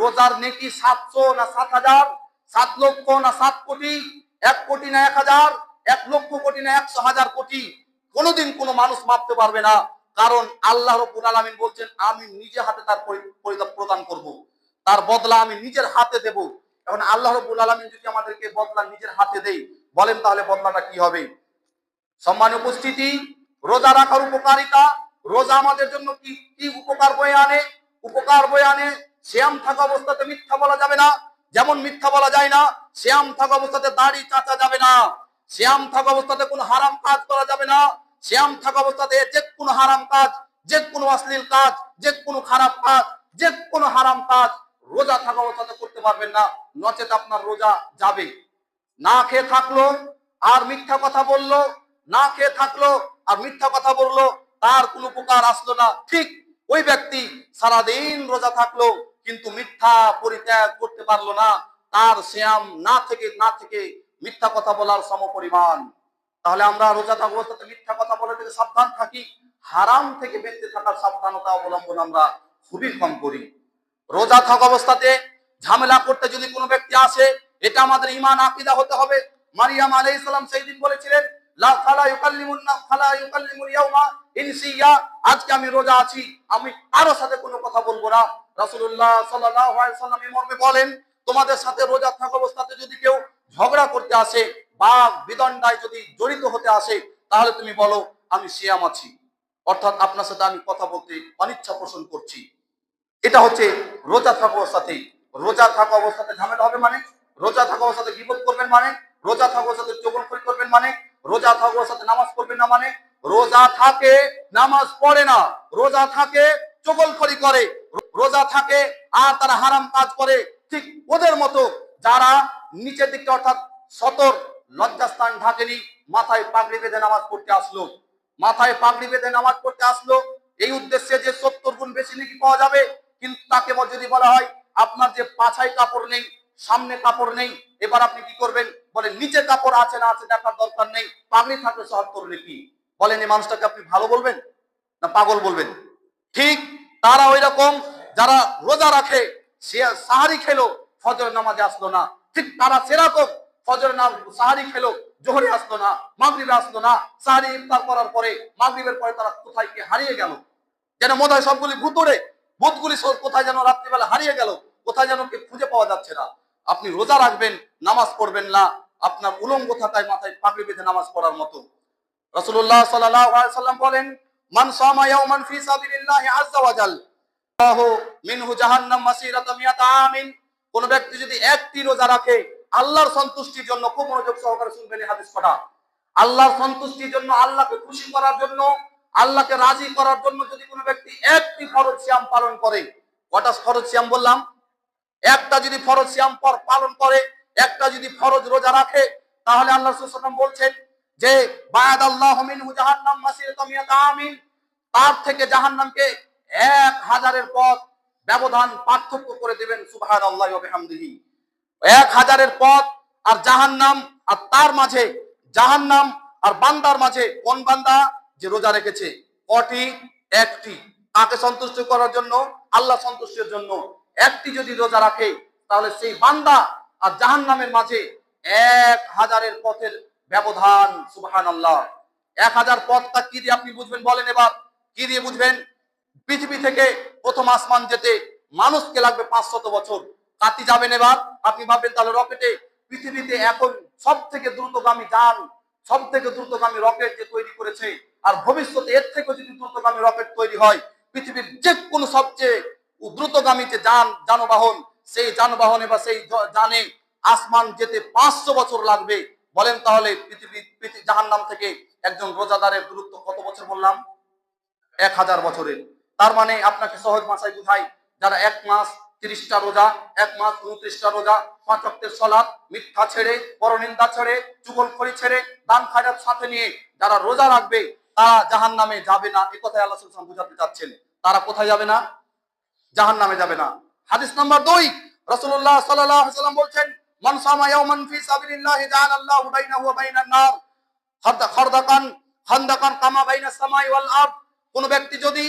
রোজার নেকি 700 না 7,000, 7 লক্ষ না 7 কোটি, 1 কোটি না 1,000, 1 লক্ষ কোটি না 100,000 কোটি, কোনোদিন কোনো মানুষ মাপতে পারবে না। কারণ আল্লাহ রাব্বুল আলামিন বলছেন, আমি নিজে হাতে তার পরিণাম প্রদান করব, তার বদলা আমি নিজের হাতে দেব। এখন আল্লাহ রাব্বুল আলামিন যদি আমাদেরকে বদলা নিজের হাতে দেয়, বলেন তাহলে বদলাটা কি হবে? সম্মানীয় উপস্থিতি, রোজা রাখার উপকারিতা, রোজা আমাদের জন্য কি কি উপকার বয়ে আনে? উপকার বয়ে আনে, সিয়াম থাকা অবস্থাতে মিথ্যা বলা যাবে না। যেমন মিথ্যা বলা যায় না, সিয়াম থাকা অবস্থাতে দাড়ি চাচা যাবে না, সিয়াম থাকা অবস্থাতে কোনো হারাম কাজ করা যাবে না, সিয়াম থাকা অবস্থাতে যে কোনো হারাম কাজ, যে কোনো অশ্লীল কাজ, যে কোনো খারাপ কাজ, যে কোনো হারাম কাজ রোজা থাকা অবস্থাতে করতে পারবেন না, নচেত আপনার রোজা যাবে। না খেয়ে থাকলো আর মিথ্যা কথা বললো, না খেয়ে থাকলো আর মিথ্যা কথা বললো, তার কোনো উপকার আসলো না। ঠিক ওই ব্যক্তি সারাদিন রোজা থাকলো কিন্তু মিথ্যা পরিত্যাগ করতে পারলো না, তার সিয়াম না থেকে মিথ্যা কথা বলার সমপরিমাণ। তাহলে আমরা রোজা থাকা অবস্থাতে মিথ্যা কথা বলে থেকে সাবধান থাকি, হারাম থেকে বেঁচে থাকার সাবধানতা অবলম্বন আমরা খুবই কম করি। রোজা থাকা অবস্থাতে ঝামেলা করতে যদি কোনো ব্যক্তি আসে, এটা আমাদের ঈমান আকীদা হতে হবে। মারিয়াম আলাইহিস সালাম সেই দিন বলেছিলেন, লা ফালা ইউকাল্লিমুল ইয়াউমা ইনসিয়া, আজকে আমি রোজা আছি, আমি কারো সাথে কোনো কথা বলবো না। রাসূলুল্লাহ সাল্লাল্লাহু আলাইহি ওয়াসাল্লাম এই মর্মে বলেন, তোমাদের সাথে রোজা থাকা অবস্থাতে যদি কেউ ঝগড়া করতে আসে বা বিদণ্ডায় যদি জড়িত হতে আসে, তাহলে তুমি বলো আমি সিয়াম আছি, অর্থাৎ আপনার সাথে আমি কথা বলতে অনিচ্ছা পোষণ করছি। এটা হচ্ছে রোজা থাকা অবস্থাতে। রোজা থাকা অবস্থাতে ঝামেলা হবে মানে, রোজা থাকা অবস্থাতে গীবত করবেন মানে, রোজা থাকা অবস্থাতে চগলখড়ি করবেন মানে, রোজা থাকা অবস্থাতে নামাজ পড়বেন না মানে, রোজা থাকে নামাজ পড়ে না, রোজা থাকে চগলখড়ি করে, রোজা থাকে আর তারা হারাম কাজ করে, ঠিক ওদের মতো যারা নিচের দিকটা অর্থাৎ সতর লজ্জাস্থান ঢাকেনি, মাথায় পাগড়ি বেঁধে নামাজ পড়তে আসলো, মাথায় পাগড়ি বেঁধে নামাজ পড়তে আসলো এই উদ্দেশ্যে যে 70 গুণ বেশি নাকি পাওয়া যাবে। কিন্তু তাকে যদি বলা হয় আপনার যে পাছায় কাপড় নেই, সামনে কাপড় নেই, এবার আপনি কি করবেন? বলেন নিচে কাপড় আছে না আছে দেখার দরকার নেই, পাগড়ি থাকলে সব করলে কি? বলেন এই মানুষটাকে আপনি ভালো বলবেন না পাগল বলবেন? ঠিক তারা ওই রকম যারা রোজা রাখে, সে সাহারি খেলো ফজর নামাজে আসলো না, ঠিক তারা সেরকম ফজর সাহারি খেলো জোহরে আসলো না, মাগরিবে আসলো না, সাহারি ইফতার করার পরে মাগরিবের পরে তারা কোথায় কি হারিয়ে গেল, যেন মনে হয় সবগুলি ভূতরে ভূতগুলি কোথায় যেন রাত্রিবেলা হারিয়ে গেল, কোথায় যেন খুঁজে পাওয়া যাচ্ছে না। আপনি রোজা রাখবেন, নামাজ পড়বেন না, আপনার উলঙ্গ থাকায় মাথায় পাগড়ি বেঁধে নামাজ পড়ার মতো। রাসূলুল্লাহ সাল্লাল্লাহু আলাইহি ওয়াসাল্লাম বলেন, মান সামা ইয়াওমান ফি সাবিলিল্লাহি আযজা ওয়া জাল আল্লাহু মিনহু জাহান্নাম মাসিরাতা মিয়াতা আমিন। কোন ব্যক্তি যদি একটি রোজা রাখে আল্লাহর সন্তুষ্টির জন্য, খুব মনোযোগ সহকারে শুনবেন এই হাদিস পড়া, আল্লাহর সন্তুষ্টির জন্য, আল্লাহকে খুশি করার জন্য, আল্লাহকে রাজি করার জন্য যদি কোনো ব্যক্তি একটি ফরজ সিয়াম পালন করে, কটা ফরজ সিয়াম বললাম? একটা যদি ফরজ সিয়াম পালন করে, একটা যদি ফরজ রোজা রাখে, তাহলে আল্লাহ রাসূল সাল্লাল্লাহু আলাইহি ওয়াসাল্লাম বলছেন যে বা'দাল্লাহু মিনহু জাহান্নাম মাসিরাতা মিয়াতা আমিন, তার থেকে জাহান্নামকে 1000-এর পথ ব্যবধান পার্থক্য করে দিবেন। সুবহানাল্লাহি ওয়া বিহামদিহি। 1000-এর পথ আর জাহান্নাম, আর তার মাঝে জাহান্নাম আর বান্দার মাঝে কোন বান্দা? যে রোজা রেখেছে। কটি? একটি। তাকে সন্তুষ্ট করার জন্য, আল্লাহ সন্তুষ্টির জন্য একটি যদি রোজা রাখে, তাহলে সেই বান্দা আর জাহান্নামের মাঝে 1000-এর পথের ব্যবধান। সুবহানাল্লাহ। 1000 পথটা কি দিয়ে আপনি বুঝবেন বলেন এবার? কি দিয়ে বুঝবেন? পৃথিবী থেকে প্রথম আসমান যেতে মানুষকে লাগবে 500 বছর, কাটি যাবেন এবার আপনি ভাববেন তাহলে রকেটে, পৃথিবীতে এখন সব থেকে দ্রুতগামী যান, সব থেকে দ্রুতগামী রকেট যে তৈরি করেছে, আর ভবিষ্যতে এর থেকে যদি দ্রুতগামী রকেট তৈরি হয়, পৃথিবীর যে কোনো সবচেয়ে দ্রুতগামী যে যানবাহন, সেই যানবাহনে বা সেই যানে আসমান যেতে 500 বছর লাগবে। বলেন তাহলে পৃথিবী জাহান্নাম থেকে একজন রোজাদারের দূরত্ব কত বছর বললাম? 1000 বছরের। তার মানে আপনাকে সহজ ভাষায় বুঝাই, যারা 1 মাস 30টা রোজা, 1 মাস 29টা রোজা, 5 ওয়াক্তের সালাত, মিথ্যা ছেড়ে, পরনিন্দা ছেড়ে, চুগলখড়ি ছেড়ে, দান খায়রাত সাথে নিয়ে যারা রোজা রাখবে, তারা জাহান্নামে যাবে না। এই কথাই আল্লাহ সুবহানাহু বুঝাতে চাচ্ছেন। তারা কোথায় যাবে না? জাহান্নামে যাবে না। হাদিস নাম্বার 2, রাসূলুল্লাহ সাল্লাল্লাহু আলাইহি ওয়াসাল্লাম বলছেন, মান সামা ইয়াওমান ফি সাবিলিল্লাহি জাআলাল্লাহু বাইনাহু ওয়া বাইনান নার খারদাকান কামা বাইনাস সামাই ওয়াল আরদ। কোন ব্যক্তি যদি